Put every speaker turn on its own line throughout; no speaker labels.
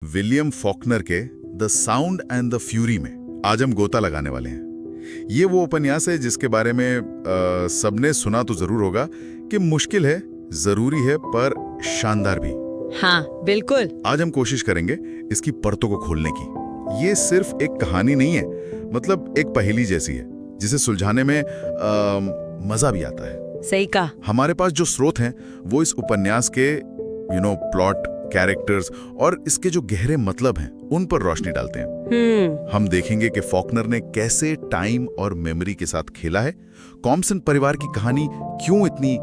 William Faulkner के the sound and the fury में आज हम गोता लगाने वाले हैं। ये वो उपन्यास है जिसके बारे में सबने सुना तो जरूर होगा कि मुश्किल है, जरूरी है, पर शानदार भी।
हाँ बिल्कुल।
आज हम कोशिश करेंगे इसकी परतों को खोलने की। ये सिर्फ एक कहानी नहीं है, मतलब एक पहेली जैसी है जिसे सुलझाने में मजा भी आता है।
सही कहा।
हमारे पास जो स्रोत हैं वो इस उपन्यास के प्लॉट, कैरेक्टर्स और इसके जो गहरे मतलब हैं उन पर रोशनी डालते हैं। हम देखेंगे कि फॉकनर ने कैसे टाइम और मेमोरी के साथ खेला है, कॉम्पसन परिवार की कहानी क्यों इतनी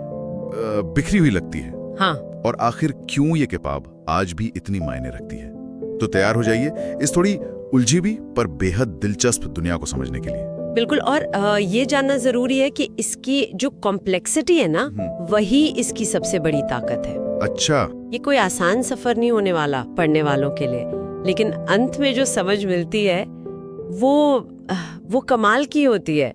बिखरी हुई लगती है,
हाँ,
और आखिर क्यों ये किताब आज भी इतनी मायने रखती है। तो तैयार हो जाइए इस थोड़ी उलझी भी पर बेहद दिलचस्प दुनिया को समझने के लिए।
बिल्कुल। और ये जानना जरूरी है कि इसकी जो कॉम्प्लेक्सिटी है ना, वही इसकी सबसे बड़ी ताकत है।
अच्छा,
ये कोई आसान सफर नहीं होने वाला पढ़ने वालों के लिए, लेकिन अंत में जो समझ मिलती है वो कमाल की होती है।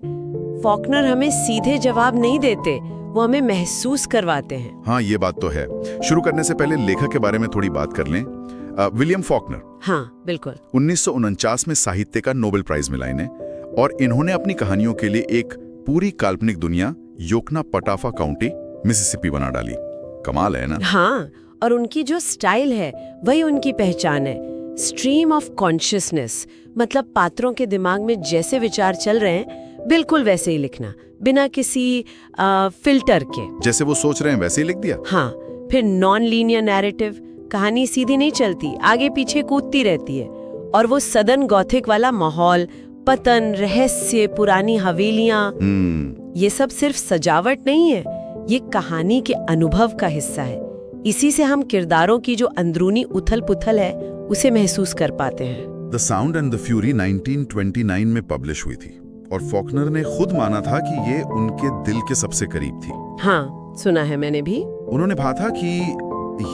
फॉकनर हमें सीधे जवाब नहीं देते, वो हमें महसूस करवाते हैं।
हाँ, ये बात तो है। शुरू करने से पहले लेखक के बारे में थोड़ी बात कर लें। William Faulkner.
हाँ बिल्कुल।
1949 में साहित्य का नोबेल प्राइज मिला इन्हें, और इन्होंने अपनी कहानियों के लिए एक पूरी काल्पनिक दुनिया योकनापटाफा काउंटी, मिसिसिपी बना डाली। कमाल है ना?
हाँ, और उनकी जो स्टाइल है वही उनकी पहचान है। स्ट्रीम ऑफ कॉन्शियसनेस, मतलब पात्रों के दिमाग में जैसे विचार चल रहे हैं बिल्कुल वैसे ही लिखना, बिना किसी फिल्टर के।
जैसे वो सोच रहे हैं वैसे ही लिख दिया।
हाँ। फिर नॉन लीनियर नैरेटिव, कहानी सीधी नहीं चलती, आगे पीछे कूदती रहती है। और वो सदन गॉथिक वाला माहौल, पतन, रहस्य, पुरानी हवेलियां, ये सब सिर्फ सजावट नहीं है, ये कहानी के अनुभव का हिस्सा है। इसी से हम किरदारों की जो अंदरूनी उथल पुथल है उसे महसूस कर पाते हैं।
The sound and the fury 1929 में पब्लिश हुई थी, और फॉकनर ने खुद माना था कि ये उनके दिल के सबसे करीब थी।
हाँ, सुना है मैंने भी।
उन्होंने कहा था कि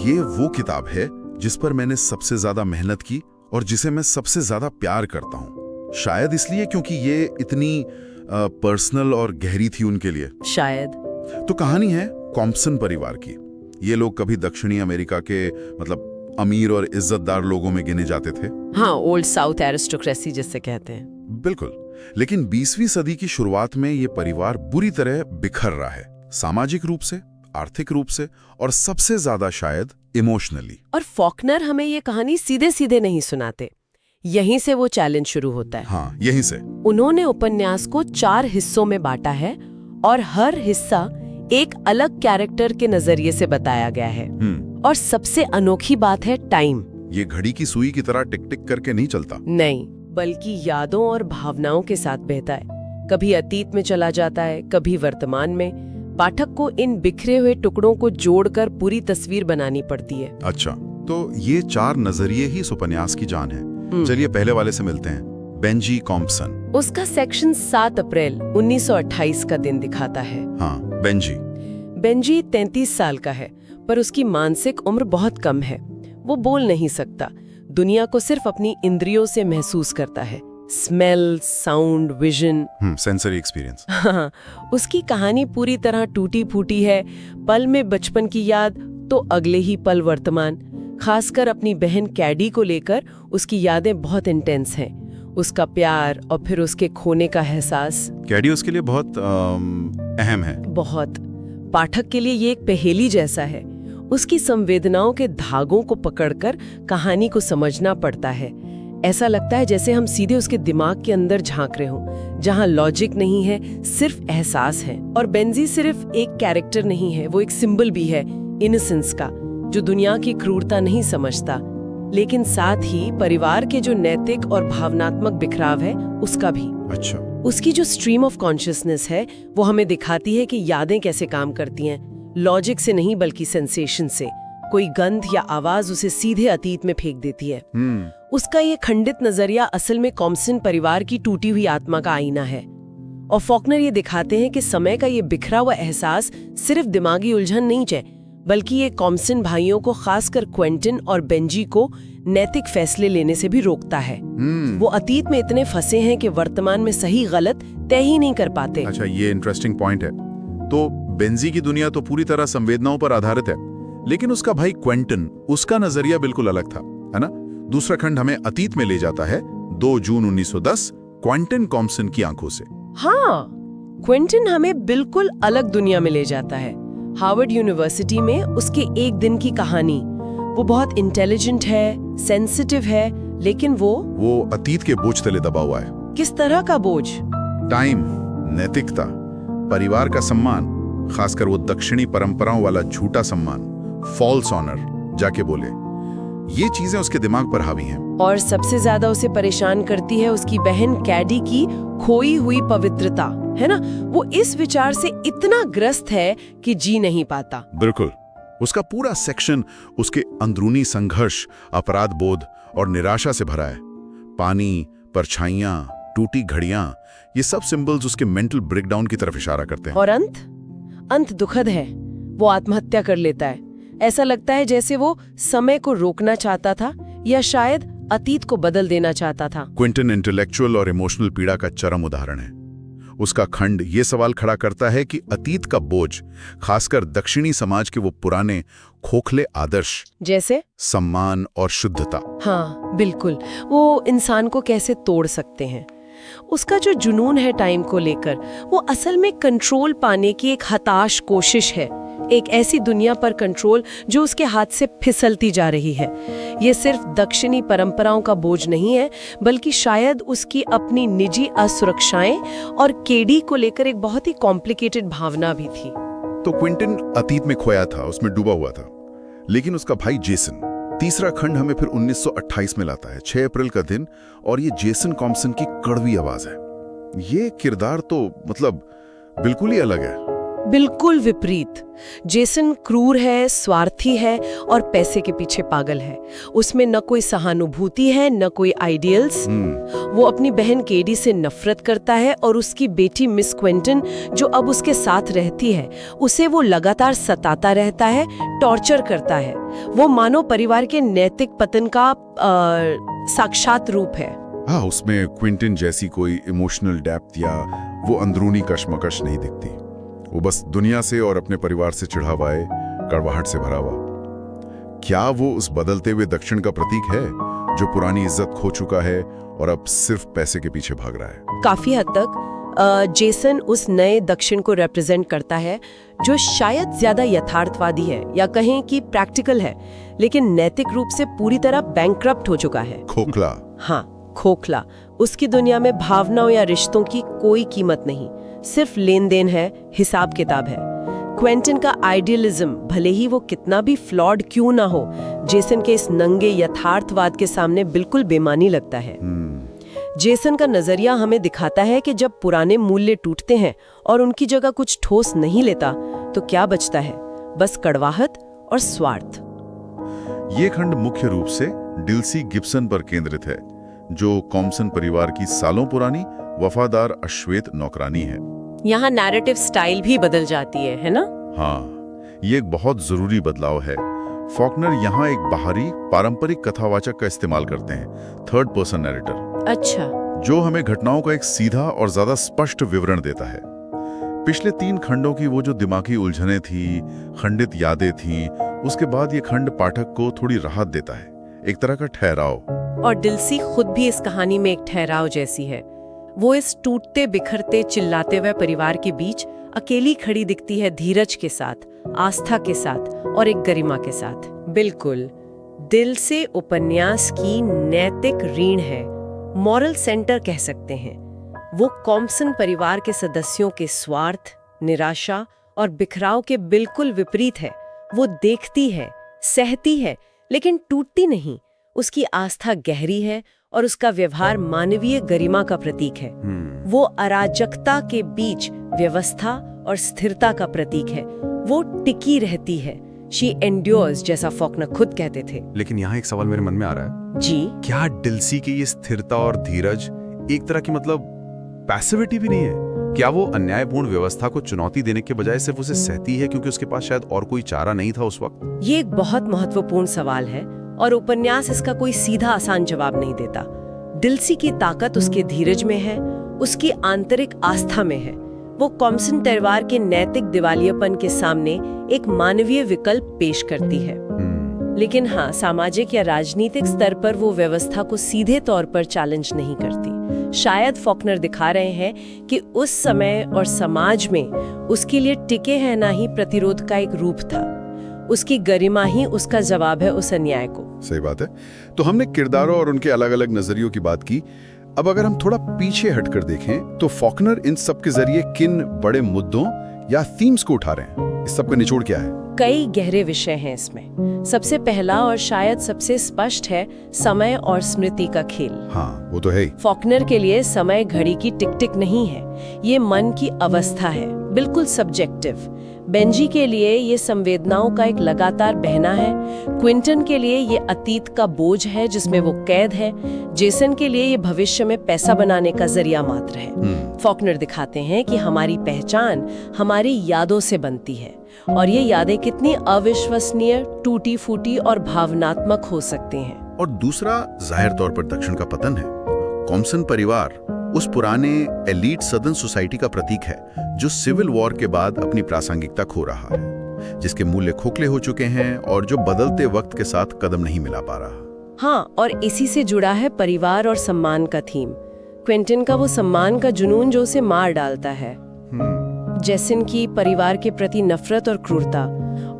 ये वो किताब है जिस पर मैंने सबसे ज्यादा मेहनत की और जिसे मैं सबसे ज्यादा प्यार करता हूँ। शायद इसलिए क्योंकि ये इतनी पर्सनल और गहरी थी उनके लिए।
शायद।
तो कहानी है कॉम्पसन परिवार की। ये लोग कभी दक्षिणी अमेरिका के मतलब अमीर और इज्जतदार लोगों में गिने जाते थे।
हाँ, ओल्ड साउथ एरिस्टोक्रेसी जिससे कहते हैं।
बिल्कुल। लेकिन 20वीं सदी की शुरुआत में ये परिवार बुरी तरह बिखर रहा है, सामाजिक रूप से, आर्थिक रूप से, और सबसे ज्यादा शायद इमोशनली।
और फॉकनर हमें ये कहानी सीधे सीधे नहीं सुनाते, यहीं से वो चैलेंज शुरू होता है।
हाँ, यहीं से।
उन्होंने उपन्यास को 4 हिस्सों में बांटा है, और हर हिस्सा एक अलग कैरेक्टर के नजरिए से बताया गया है। और सबसे अनोखी बात है टाइम।
ये घड़ी की सुई की तरह टिक टिक करके नहीं चलता।
नहीं, बल्कि यादों और भावनाओं के साथ बहता है। कभी अतीत में चला जाता है, कभी वर्तमान में। पाठक को इन बिखरे हुए टुकड़ों को जोड़कर पूरी तस्वीर बनानी पड़ती है।
अच्छा, तो ये 4 नजरिए ही इस उपन्यास की जान है। चलिए पहले वाले से मिलते हैं। Benji Compson.
उसका सेक्शन 7 अप्रैल 1928 का दिन दिखाता है।
हाँ, बेंजी
33 साल का है, पर उसकी मानसिक उम्र बहुत कम है। वो बोल नहीं सकता, दुनिया को सिर्फ अपनी इंद्रियों से महसूस करता है। Smell, sound, vision,
sensory experience.
हाँ, उसकी कहानी पूरी तरह टूटी फूटी है। पल में बचपन की याद तो अगले ही पल वर्तमान। खासकर अपनी बहन कैडी को लेकर उसकी यादें बहुत इंटेंस हैं। उसका प्यार और फिर उसके खोने का एहसास।
कैडी उसके लिए बहुत अहम है।
बहुत। पाठक के लिए ये एक पहेली जैसा है। उसकी संवेदनाओं के धागों को पकड़कर कहानी को समझना पड़ता है। ऐसा लगता है जैसे हम सीधे उसके दिमाग के अंदर झांक रहे हों, जहां लॉजिक नहीं है, सिर्फ एहसास है। और बेंजी सिर्फ एक कैरेक्टर नहीं है, वो एक सिंबल भी है इनोसेंस का, जो दुनिया की क्रूरता नहीं समझता, लेकिन साथ ही परिवार के जो नैतिक और भावनात्मक बिखराव है उसका भी।
अच्छा।
उसकी जो स्ट्रीम ऑफ कॉन्शियसनेस है वो हमें दिखाती है कि यादें कैसे काम करती हैं, लॉजिक से नहीं बल्कि सेंसेशन से। कोई गंध या आवाज उसे सीधे अतीत में फेंक देती है। उसका ये खंडित नजरिया असल में कॉम्पसन परिवार की टूटी हुई आत्मा का आईना है। और फॉकनर ये दिखाते हैं कि समय का ये बिखरा हुआ एहसास सिर्फ दिमागी उलझन नहीं है, बल्कि ये कॉम्पसन भाइयों को, खासकर क्वेंटिन और बेंजी को, नैतिक फैसले लेने से भी रोकता है। वो अतीत में इतने फंसे हैं कि वर्तमान में सही गलत तय ही नहीं कर पाते।
अच्छा, ये इंटरेस्टिंग पॉइंट है। तो बेंजी की दुनिया तो पूरी तरह संवेदनाओं पर आधारित है, लेकिन उसका भाई क्वेंटिन, उसका नजरिया बिल्कुल अलग था, है ना? दूसरा खंड हमें अतीत में ले जाता है 2 जून 1910 क्विंटन कॉम्पसन की आंखों से।
हाँ, क्विंटन हमें बिल्कुल अलग दुनिया में ले जाता है। हार्वर्ड यूनिवर्सिटी में उसके एक दिन की कहानी। वो बहुत इंटेलिजेंट है, सेंसिटिव है, लेकिन वो
अतीत के बोझ तले दबा हुआ है।
किस तरह का बोझ?
टाइम, नैतिकता, परिवार का सम्मान, खासकर वो दक्षिणी परंपराओं वाला झूठा सम्मान, फॉल्स ऑनर जाके बोले, ये चीजें उसके दिमाग पर हावी हैं।
और सबसे ज्यादा उसे परेशान करती है उसकी बहन कैडी की खोई हुई पवित्रता, है ना? वो इस विचार से इतना ग्रस्त है कि जी नहीं पाता।
बिल्कुल। उसका पूरा सेक्शन उसके अंदरूनी संघर्ष, अपराध बोध और निराशा से भरा है। पानी, परछाइयां, टूटी घड़ियां, ये सब सिंबल्स उसके मेंटल ब्रेकडाउन की तरफ इशारा करते हैं।
और अंत दुखद है। वो आत्महत्या कर लेता है। ऐसा लगता है जैसे वो समय को रोकना चाहता था या शायद अतीत को बदल देना चाहता था।
क्विंटन इंटेलेक्चुअल और इमोशनल पीड़ा का चरम उदाहरण है। उसका खंड ये सवाल खड़ा करता है कि अतीत का बोझ, खासकर दक्षिणी समाज के वो पुराने खोखले आदर्श, जैसे सम्मान और शुद्धता,
हाँ बिल्कुल, वो इंसान को कैसे तोड़ सकते हैं। उसका जो जुनून है टाइम को लेकर, वो असल में कंट्रोल पाने की एक हताश कोशिश है। एक ऐसी दुनिया पर कंट्रोल जो उसके हाथ से फिसलती जा रही है। ये सिर्फ दक्षिणी परंपराओं का बोझ नहीं है, बल्कि शायद उसकी अपनी निजी असुरक्षाएं और केडी को लेकर एक बहुत ही कॉम्प्लिकेटेड भावना भी थी।
तो क्विंटन अतीत में खोया था, उसमें डूबा हुआ था, लेकिन उसका भाई जेसन। तीसरा खंड हमें फिर 1928 में लाता है, 6 अप्रैल का दिन, और ये जेसन कॉम्पसन की कड़वी आवाज है। ये किरदार तो मतलब बिल्कुल ही अलग है।
बिल्कुल विपरीत। जेसन क्रूर है, स्वार्थी है और पैसे के पीछे पागल है। उसमें न कोई सहानुभूति है, न कोई आइडियल्स। वो अपनी बहन केडी से नफरत करता है और उसकी बेटी मिस क्विंटन, जो अब उसके साथ रहती है, उसे वो लगातार सताता रहता है, टॉर्चर करता है। वो मानो परिवार के नैतिक पतन का साक्षात रूप है।
हाँ, उसमें क्विंटन जैसी कोई इमोशनल डेप्थ या वो अंदरूनी कश्मकश नहीं दिखती। वो बस दुनिया से और अपने परिवार से चिढ़ा हुआ है, कड़वाहट से भरा हुआ। क्या वो उस बदलते हुए दक्षिण का प्रतीक है जो पुरानी इज्जत खो चुका है और अब सिर्फ पैसे के पीछे भाग रहा है?
काफी हद तक जेसन उस नए दक्षिण को रिप्रेजेंट करता है जो शायद ज्यादा यथार्थवादी है या कहें कि प्रैक्टिकल है, लेकिन नैतिक रूप से पूरी तरह बैंकरप्ट हो चुका है।
खोखला।
हाँ, खोखला। उसकी दुनिया में भावनाओं या रिश्तों की कोई कीमत नहीं, सिर्फ लेन देन है, हिसाब किताब है। क्विंटन का आइडियलिज्म, भले ही वो कितना भी फ्लॉड क्यों ना हो, जेसन के इस नंगे यथार्थवाद के सामने बिल्कुल बेमानी लगता है। जेसन का नजरिया हमें दिखाता है कि जब पुराने मूल्य टूटते हैं और उनकी जगह कुछ ठोस नहीं लेता, तो क्या बचता है? बस कड़वाहट और स्वार्थ।
ये खंड मुख्य रूप से डिल्सी गिब्सन पर केंद्रित है, जो कॉम्पसन परिवार की सालों पुरानी वफादार अश्वेत नौकरानी है।
यहाँ नैरेटिव स्टाइल भी बदल जाती है ना?
हाँ, ये एक बहुत जरूरी बदलाव है। फॉकनर यहाँ एक बाहरी पारंपरिक कथावाचक का इस्तेमाल करते हैं, थर्ड पर्सन नैरेटर।
अच्छा।
जो हमें घटनाओं का एक सीधा और ज्यादा स्पष्ट विवरण देता है। पिछले 3 खंडों की वो जो दिमागी उलझनें थी, खंडित यादें थी, उसके बाद ये खंड पाठक को थोड़ी राहत देता है, एक तरह का ठहराव।
और डिल्सी खुद भी इस कहानी में एक ठहराव जैसी है। वो इस टूटते बिखरते चिल्लाते हुए परिवार के बीच अकेली खड़ी दिखती है, धीरज के साथ, आस्था के साथ और एक गरिमा के साथ। बिल्कुल, दिल से उपन्यास की नैतिक रीढ़ है, मॉरल सेंटर कह सकते हैं। वो कॉम्पसन परिवार के सदस्यों के स्वार्थ, निराशा और बिखराव के बिल्कुल विपरीत है। वो देखती है, सहती है, लेकिन टूटती नहीं। उसकी आस्था गहरी है और उसका व्यवहार मानवीय गरिमा का प्रतीक है। वो अराजकता के बीच व्यवस्था और स्थिरता का प्रतीक है। वो टिकी रहती है। She endures, जैसा फॉकनर खुद कहते थे।
लेकिन यहाँ एक सवाल मेरे मन में आ रहा है
जी,
क्या डिल्सी की ये स्थिरता और धीरज एक तरह की मतलब पैसिविटी भी नहीं है? क्या वो अन्यायपूर्ण व्यवस्था को चुनौती देने के बजाय सिर्फ उसे सहती है क्योंकि उसके पास शायद और कोई चारा नहीं था उस वक्त?
ये एक बहुत महत्वपूर्ण सवाल है और उपन्यास इसका कोई सीधा आसान जवाब नहीं देता। डिल्सी की ताकत उसके धीरज में है, उसकी आंतरिक आस्था में है। वो कॉम्पसन परिवार के नैतिक दिवालियापन के सामने एक मानवीय विकल्प पेश करती है। लेकिन हाँ, सामाजिक या राजनीतिक स्तर पर वो व्यवस्था को सीधे तौर पर चैलेंज नहीं करती। शायद फॉकनर दिखा रहे हैं कि उस समय और समाज में उसके लिए टिके है ना ही प्रतिरोध का एक रूप था। उसकी गरिमा ही उसका जवाब है उस अन्याय को।
सही बात है। तो हमने किरदारों और उनके अलग अलग नजरियों की बात की। अब अगर हम थोड़ा पीछे हटकर देखें तो फॉकनर इन सब के जरिए किन बड़े मुद्दों या थीम्स को उठा रहे हैं? इस सब का निचोड़ क्या है?
कई गहरे विषय हैं इसमें। सबसे पहला और शायद सबसे स्पष्ट है समय और स्मृति का खेल।
हाँ, वो तो है ही।
फॉकनर के लिए समय घड़ी की टिक टिक नहीं है, ये मन की अवस्था है, बिल्कुल सब्जेक्टिव। बेंजी के लिए ये संवेदनाओं का एक लगातार बहना है। क्विंटन के लिए ये अतीत का बोझ है जिसमें वो कैद है। जेसन के लिए ये भविष्य में पैसा बनाने का जरिया मात्र है। फॉकनर दिखाते हैं कि हमारी पहचान हमारी यादों से बनती है और ये यादें कितनी अविश्वसनीय, टूटी फूटी और भावनात्मक हो सकती हैं।
और दूसरा जाहिर तौर पर दक्षिण का पतन है। कॉम्सन परिवार उस पुराने एलीट सदर्न सोसाइटी का प्रतीक है जो सिविल वॉर के बाद अपनी प्रासंगिकता खो रहा है, जिसके मूल्य खोखले हो चुके हैं और जो बदलते वक्त के साथ कदम नहीं मिला पा रहा।
हाँ, और इसी से जुड़ा है परिवार और सम्मान का थीम। क्विंटन का वो सम्मान का जुनून जो उसे मार डालता है, जेसन की परिवार के प्रति नफरत और क्रूरता,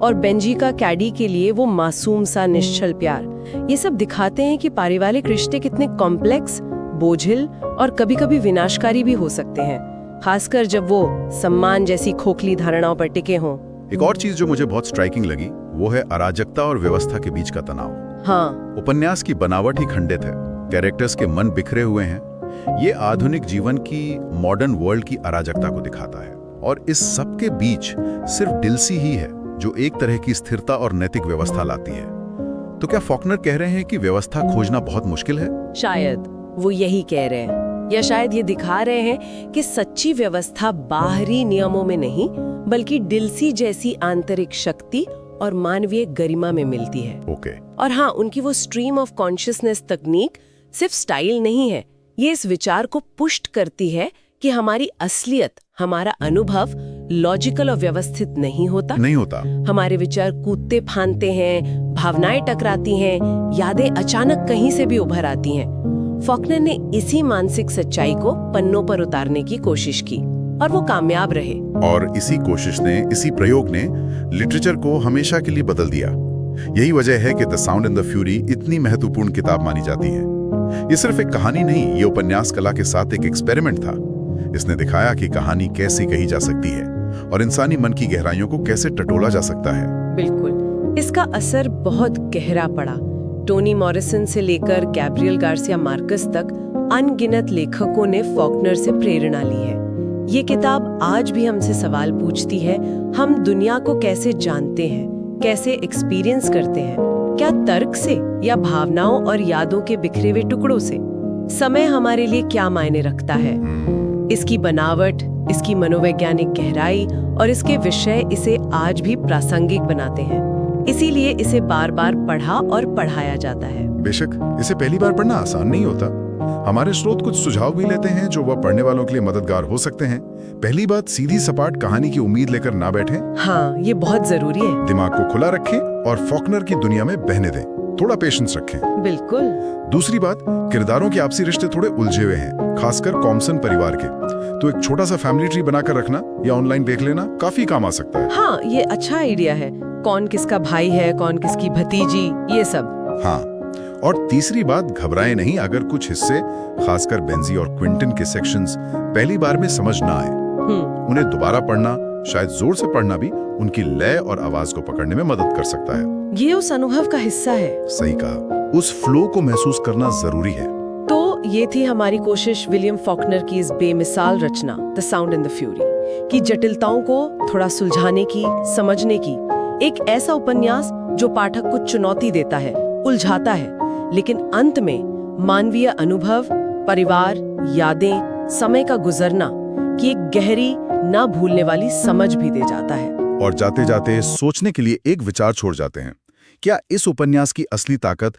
और बेंजी का कैडी के लिए वो मासूम सा निश्चल प्यार। ये सब दिखाते हैं कि पारिवारिक रिश्ते कितने कॉम्प्लेक्स, बोझिल और कभी-कभी विनाशकारी भी हो सकते हैं, खासकर जब वो सम्मान जैसी खोखली धारणाओं पर टिके हों।
एक और चीज जो मुझे बहुत स्ट्राइकिंग लगी वो है अराजकता और व्यवस्था के बीच का तनाव।
हाँ,
उपन्यास की बनावट ही खंडित है। कैरेक्टर्स के मन बिखरे हुए हैं। ये आधुनिक जीवन की मॉडर्न वर्ल्ड की अराजकता को दिखाता है और इस सब के बीच सिर्फ डिल्सी ही है जो एक तरह की स्थिरता और नैतिक व्यवस्था लाती है। तो क्या फॉकनर कह रहे हैं कि व्यवस्था खोजना बहुत मुश्किल है?
शायद वो यही कह रहे हैं, या शायद ये दिखा रहे हैं कि सच्ची व्यवस्था बाहरी नियमों में नहीं बल्कि डिल्सी जैसी आंतरिक शक्ति और मानवीय गरिमा में मिलती है।
ओके।
और हाँ, उनकी वो स्ट्रीम ऑफ कॉन्शियसनेस तकनीक सिर्फ स्टाइल नहीं है, ये इस विचार को पुष्ट करती है कि हमारी असलियत, हमारा अनुभव लॉजिकल और व्यवस्थित नहीं होता। हमारे विचार कूदते फांदते हैं, भावनाएं टकराती हैं, यादें अचानक कहीं से भी उभर आती हैं। फॉकनर ने इसी मानसिक सच्चाई को पन्नों पर उतारने की कोशिश की और वो कामयाब रहे। और
इसी प्रयोग ने लिटरेचर को हमेशा के लिए बदल दिया। यही वजह है कि the sound and the fury इतनी महत्वपूर्ण किताब मानी जाती है। ये सिर्फ एक कहानी नहीं, ये उपन्यास कला के साथ एक एक्सपेरिमेंट था। इसने दिखाया कि कहानी कैसे कही जा सकती है और इंसानी मन की गहराइयों को कैसे टटोला जा सकता है।
बिल्कुल, इसका असर बहुत गहरा पड़ा। टोनी मॉरिसन से लेकर गैब्रियल गार्सिया मार्केस तक अनगिनत लेखकों ने फॉकनर से प्रेरणा ली है। ये किताब आज भी हमसे सवाल पूछती है, हम दुनिया को कैसे जानते हैं, कैसे एक्सपीरियंस करते हैं, क्या तर्क से या भावनाओं और यादों के बिखरे हुए टुकड़ों से? समय हमारे लिए क्या मायने रखता है? इसकी बनावट, इसकी मनोवैज्ञानिक गहराई और इसके विषय इसे आज भी प्रासंगिक बनाते हैं। इसीलिए इसे बार बार पढ़ा और पढ़ाया जाता है।
बेशक इसे पहली बार पढ़ना आसान नहीं होता। हमारे स्रोत कुछ सुझाव भी लेते हैं जो वह पढ़ने वालों के लिए मददगार हो सकते हैं। पहली बात, सीधी सपाट कहानी की उम्मीद लेकर ना बैठें।
हाँ, ये बहुत जरूरी है।
दिमाग को खुला रखें और फॉकनर की दुनिया में बहने दें। थोड़ा पेशेंस रखें।
बिल्कुल।
दूसरी बात, किरदारों के आपसी रिश्ते थोड़े उलझे हुए हैं, खासकर कॉम्सन परिवार के। तो एक छोटा सा फैमिली ट्री बनाकर रखना या ऑनलाइन देख लेना काफी काम आ सकता है।
हाँ, ये अच्छा आइडिया है। कौन किसका भाई है, कौन किसकी भतीजी, ये सब।
हाँ, और तीसरी बात, घबराएं नहीं अगर कुछ हिस्से, खासकर बेंजी और क्विंटन के सेक्शंस पहली बार में समझ ना आए। उन्हें दोबारा पढ़ना, शायद जोर से पढ़ना भी उनकी लय और आवाज को पकड़ने में मदद कर सकता है।
ये उस अनुभव का हिस्सा है।
सही कहा, उस फ्लो को महसूस करना जरूरी है।
तो ये थी हमारी कोशिश विलियम फॉकनर की इस बेमिसाल रचना the sound and the fury की जटिलताओं को थोड़ा सुलझाने की, समझने की। एक ऐसा उपन्यास जो पाठक को चुनौती देता है, उलझाता है, लेकिन अंत में मानवीय अनुभव, परिवार, यादें, समय का गुजरना की एक गहरी, ना भूलने वाली समझ भी दे जाता है।
और जाते जाते सोचने के लिए एक विचार छोड़ जाते हैं। क्या इस उपन्यास की असली ताकत